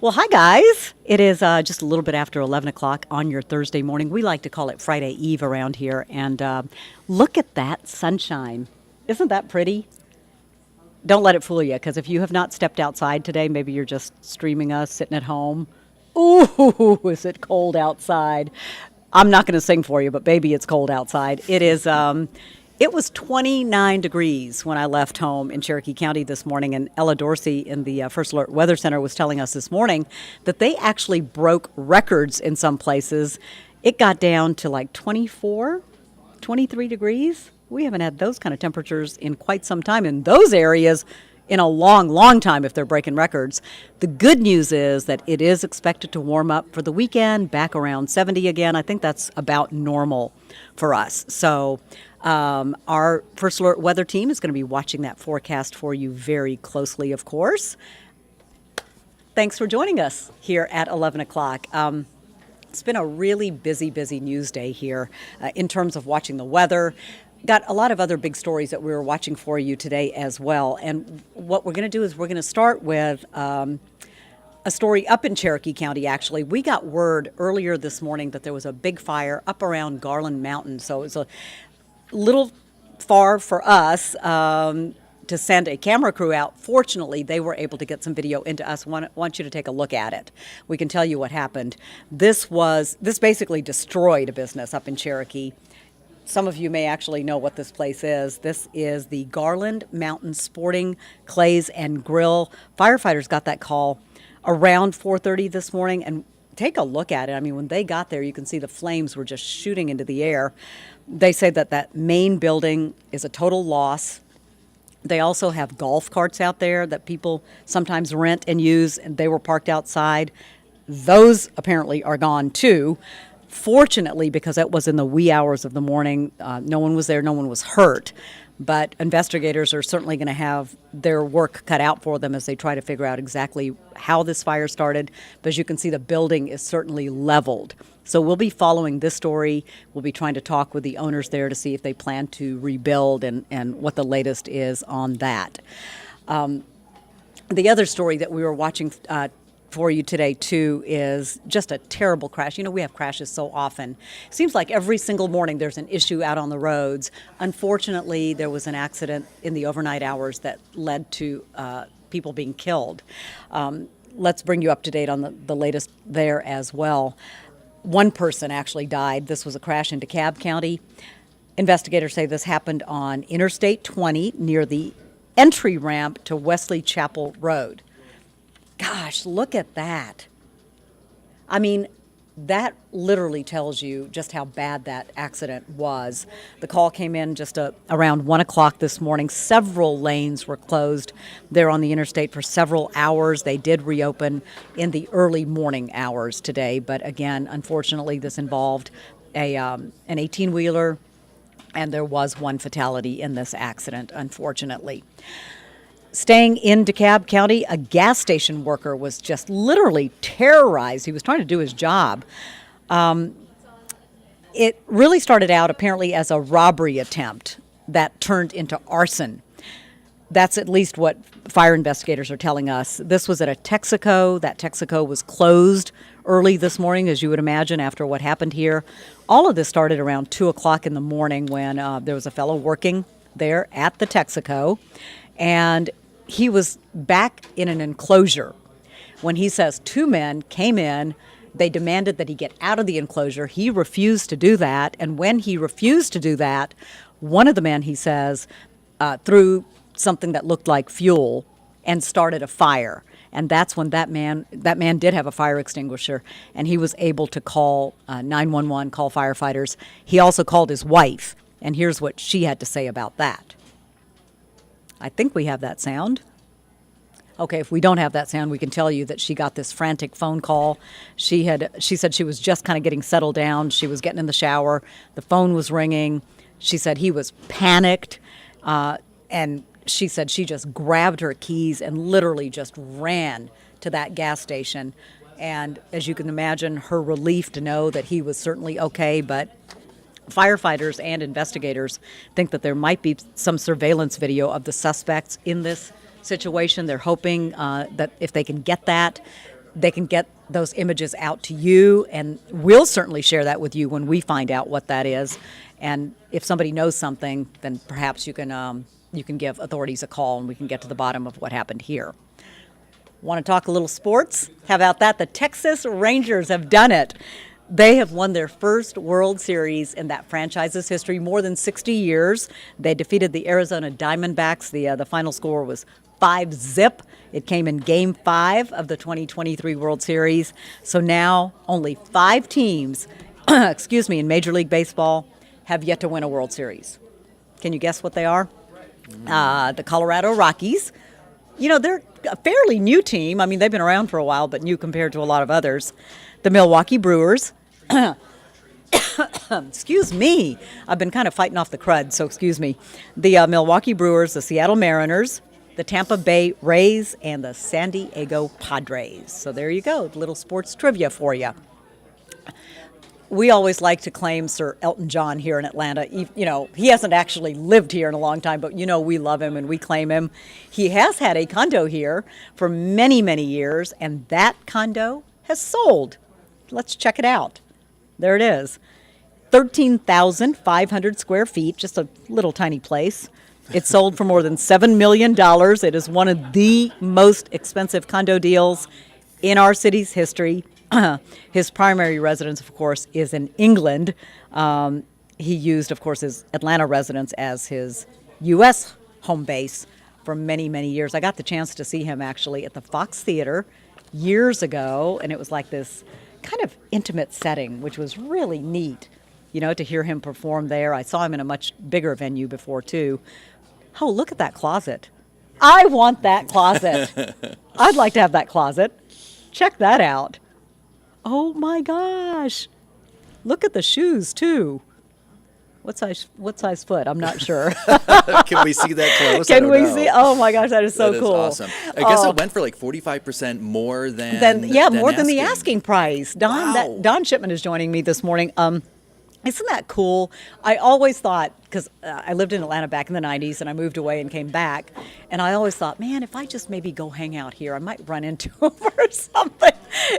Well, hi, guys. It is just a little bit after 11 o'clock on your Thursday morning. We like to call it Friday Eve around here. And look at that sunshine. Isn't that pretty? Don't let it fool you, because if you have not stepped outside today, maybe you're just streaming us, sitting at home. Ooh, is it cold outside? I'm not going to sing for you, but baby, it's cold outside. It was 29 degrees when I left home in Cherokee County this morning, and Ella Dorsey in the First Alert Weather Center was telling us this morning that they actually broke records in some places. It got down to like 24, 23 degrees. We haven't had those kind of temperatures in quite some time in those areas in a long, long time if they're breaking records. The good news is that it is expected to warm up for the weekend, back around 70 again. I think that's about normal for us. So our First Alert weather team is going to be watching that forecast for you very closely, of course. Thanks for joining us here at 11 o'clock. It's been a really busy news day here in terms of watching the weather. Got a lot of other big stories that we were watching for you today as well. And what we're going to do is we're going to start with a story up in Cherokee County, actually. We got word earlier this morning that there was a big fire up around Garland Mountain. So it's a little far for us to send a camera crew out. Fortunately, they were able to get some video into us. Want you to take a look at it. We can tell you what happened. This basically destroyed a business up in Cherokee. Some of you may actually know what this place is. This is the Garland Mountain Sporting Clays and Grill. Firefighters got that call around 4:30 this morning, and take a look at it. I mean, when they got there, you can see the flames were just shooting into the air. They say that main building is a total loss. They also have golf carts out there that people sometimes rent and use, and they were parked outside. Those apparently are gone too. Fortunately, because it was in the wee hours of the morning, no one was there, no one was hurt. But investigators are certainly going to have their work cut out for them as they try to figure out exactly how this fire started. But as you can see, the building is certainly leveled. So we'll be following this story. We'll be trying to talk with the owners there to see if they plan to rebuild and what the latest is on that. The other story that we were watching for you today, too, is just a terrible crash. You know, we have crashes so often. Seems like every single morning there's an issue out on the roads. Unfortunately, there was an accident in the overnight hours that led to people being killed. Let's bring you up to date on the latest there as well. One person actually died. This was a crash in DeKalb County. Investigators say this happened on Interstate 20 near the entry ramp to Wesley Chapel Road. Gosh, look at that. I mean, that literally tells you just how bad that accident was. The call came in just around 1 o'clock this morning. Several lanes were closed there on the interstate for several hours. They did reopen in the early morning hours today. But again, unfortunately, this involved an 18-wheeler, and there was one fatality in this accident, unfortunately. Staying in DeKalb County, a gas station worker was just literally terrorized. He was trying to do his job. It really started out apparently as a robbery attempt that turned into arson. That's at least what fire investigators are telling us. This was at a Texaco. That Texaco was closed early this morning, as you would imagine, after what happened here. All of this started around 2 o'clock in the morning when there was a fellow working there at the Texaco, and he was back in an enclosure when he says two men came in. They demanded that he get out of the enclosure. He refused to do that. And when he refused to do that, one of the men, he says, threw something that looked like fuel and started a fire. And that's when that man did have a fire extinguisher, and he was able to call 911, call firefighters. He also called his wife, and here's what she had to say about that. I think we have that sound. Okay, if we don't have that sound, we can tell you that she got this frantic phone call. She said she was just kind of getting settled down. She was getting in the shower. The phone was ringing. She said he was panicked, and she said she just grabbed her keys and literally just ran to that gas station. And as you can imagine, her relief to know that he was certainly okay, but firefighters and investigators think that there might be some surveillance video of the suspects in this situation. They're hoping that if they can get that, they can get those images out to you, and we'll certainly share that with you when we find out what that is. And if somebody knows something, then perhaps you can give authorities a call, and we can get to the bottom of what happened here. Want to talk a little sports? How about that? The Texas Rangers have done it. They have won their first World Series in that franchise's history, more than 60 years. They defeated the Arizona Diamondbacks. The final score was 5-0. It came in Game 5 of the 2023 World Series. So now only 5 teams, in Major League Baseball have yet to win a World Series. Can you guess what they are? The Colorado Rockies. They're a fairly new team. I mean, they've been around for a while, but new compared to a lot of others. The Milwaukee Brewers. Excuse me. I've been kind of fighting off the crud, so excuse me. The Milwaukee Brewers, the Seattle Mariners, the Tampa Bay Rays, and the San Diego Padres. So there you go, little sports trivia for you. We always like to claim Sir Elton John here in Atlanta. He hasn't actually lived here in a long time, but we love him and we claim him. He has had a condo here for many, many years, and that condo has sold. Let's check it out. There it is. 13,500 square feet, just a little tiny place. It sold for more than $7 million. It is one of the most expensive condo deals in our city's history. His primary residence, of course, is in England. He used, of course, his Atlanta residence as his U.S. home base for many, many years. I got the chance to see him actually at the Fox Theater years ago, and it was like this kind of intimate setting, which was really neat, to hear him perform there. I saw him in a much bigger venue before, too. Oh, look at that closet. I want that closet. I'd like to have that closet. Check that out. Oh, my gosh. Look at the shoes, too. What size foot? I'm not sure. Can we see that close? Can we see? Oh my gosh, that is so cool. That is awesome. I guess it went for like 45% more than more than the asking price. Don Shipman is joining me this morning. Isn't that cool? I always thought, because I lived in Atlanta back in the 90s and I moved away and came back, and I always thought, man, if I just maybe go hang out here, I might run into him or something.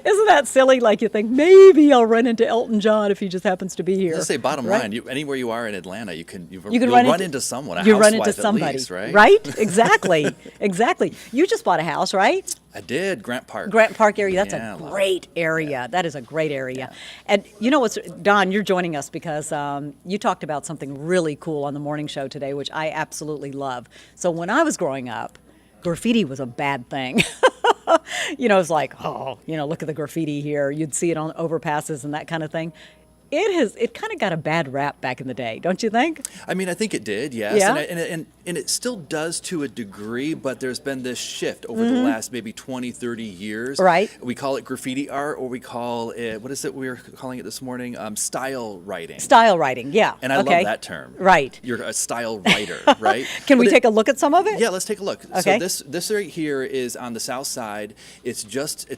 Isn't that silly? Like you think, maybe I'll run into Elton John if he just happens to be here. Let's say bottom right? line, anywhere you are in Atlanta, you'll run into someone, you run into somebody, at least, right? Right? Exactly. Exactly. You just bought a house, right? I did, Grant Park. Grant Park area, that's a great area. Yeah. That is a great area. Yeah. And you know what's, Don, you're joining us because you talked about something really cool on the morning show today, which I absolutely love. So when I was growing up, graffiti was a bad thing. It's like, look at the graffiti here. You'd see it on overpasses and that kind of thing. It kind of got a bad rap back in the day, don't you think? I mean, I think it did, yes. Yeah? And it still does to a degree, but there's been this shift over the last maybe 20, 30 years. Right. We call it graffiti art, or we call it, what is it we were calling it this morning? Style writing. Style writing, yeah. And I love that term. Right. You're a style writer, right? Can we take a look at some of it? Yeah, let's take a look. Okay. So this right here is on the south side. It's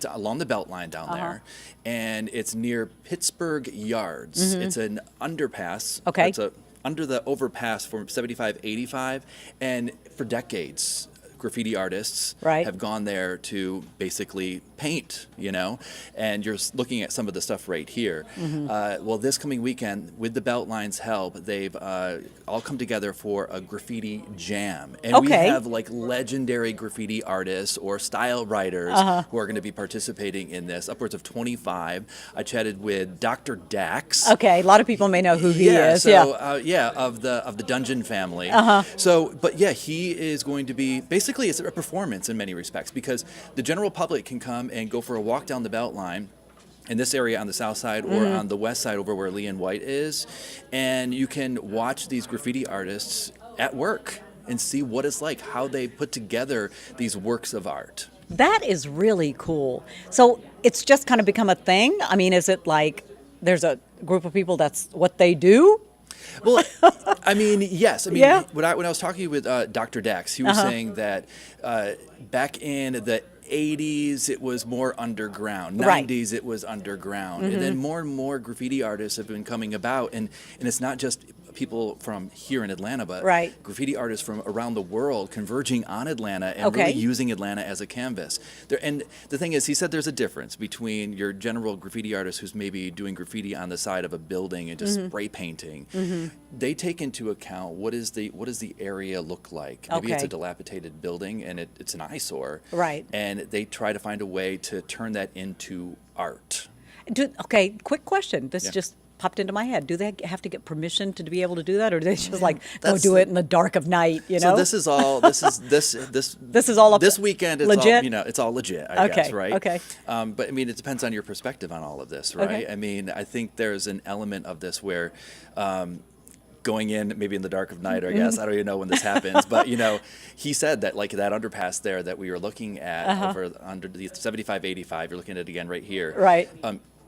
along the Beltline down there. And it's near Pittsburgh Yards. It's an underpass. Okay. It's under the overpass from 75-85, and for decades, graffiti artists have gone there to basically paint, and you're looking at some of the stuff right here. Well, this coming weekend, with the Beltline's help, they've all come together for a graffiti jam. And we have like legendary graffiti artists or style writers who are going to be participating in this, upwards of 25. I chatted with Dr. Dax. Okay, a lot of people may know who he is. Of the Dungeon family. But he is going to be, basically it's a performance in many respects, because the general public can come and go for a walk down the Beltline in this area on the south side or on the west side over where Lee and White is, and you can watch these graffiti artists at work and see what it's like, how they put together these works of art. That is really cool. So it's just kind of become a thing? I mean, is it like there's a group of people that's what they do? Well, I mean, yes. I mean, when I was talking with Dr. Dax, he was saying that back in the 80s, it was more underground. 90s, it was underground. And then more and more graffiti artists have been coming about. And it's not just people from here in Atlanta, but Right. graffiti artists from around the world converging on Atlanta and really using Atlanta as a canvas. And the thing is, he said there's a difference between your general graffiti artist who's maybe doing graffiti on the side of a building and just spray painting. They take into account what does the area look like. Maybe it's a dilapidated building and it's an eyesore. Right. And they try to find a way to turn that into art. Okay, quick question. This just popped into my head. Do they have to get permission to be able to do that, or do they just like go do it in the dark of night? You know. So this is all. This is all this weekend. It's legit. all, it's all legit. I guess, right? Okay. But I mean, it depends on your perspective on all of this, right? Okay. I mean, I think there's an element of this where. Going in maybe in the dark of night, I guess. I don't even know when this happens, but he said that like that underpass there that we were looking at over under the 7585, you're looking at it again right here. Right.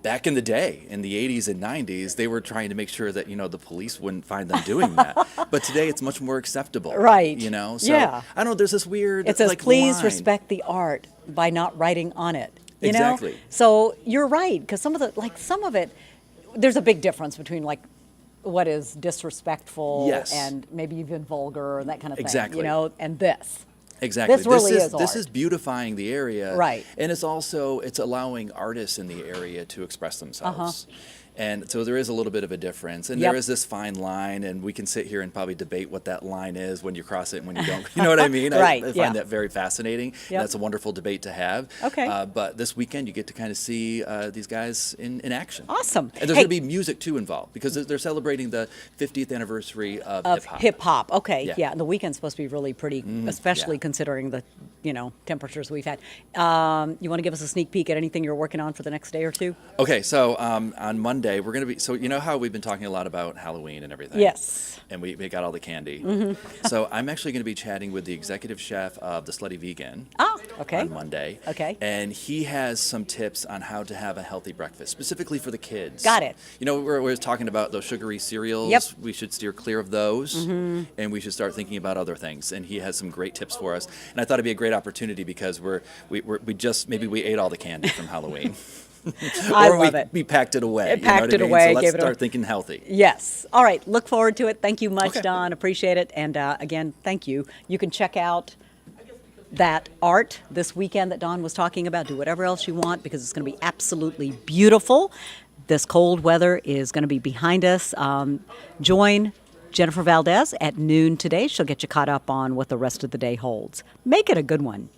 Back in the day, in the 80s and 90s, they were trying to make sure that the police wouldn't find them doing that. But today it's much more acceptable. Right. So yeah. I don't know, there's this weird It says like please line. respect the art by not writing on it. You Exactly. know? So you're right, because some of it, there's a big difference between like what is disrespectful and maybe even vulgar and that kind of thing. Exactly. And this. Exactly. This really is This art. is beautifying the area. Right. And it's allowing artists in the area to express themselves. And so there is a little bit of a difference. And there is this fine line, and we can sit here and probably debate what that line is when you cross it and when you don't. You know what I mean? Right. I find that very fascinating. Yep. And that's a wonderful debate to have. Okay. But this weekend, you get to kind of see these guys in action. Awesome. And there's going to be music, too, involved, because they're celebrating the 50th anniversary of hip-hop. Hip-hop. Okay. Yeah. And the weekend's supposed to be really pretty, especially considering the, temperatures we've had. You want to give us a sneak peek at anything you're working on for the next day or two? Okay, so on Monday, we're going to be, so you know how we've been talking a lot about Halloween and everything? Yes. And we got all the candy. So I'm actually going to be chatting with the executive chef of the Slutty Vegan on Monday. Okay. And he has some tips on how to have a healthy breakfast, specifically for the kids. Got it. We're talking about those sugary cereals. Yep. We should steer clear of those, and we should start thinking about other things. And he has some great tips for us. And I thought it'd be a great opportunity because we ate all the candy from Halloween. I love it. We packed it away. Packed it I mean? away. So gave let's start thinking healthy. Yes. All right. Look forward to it. Thank you much, Okay. Don. Appreciate it. And again, thank you. You can check out that art this weekend that Don was talking about. Do whatever else you want because it's going to be absolutely beautiful. This cold weather is going to be behind us. Join Jennifer Valdez at noon today. She'll get you caught up on what the rest of the day holds. Make it a good one.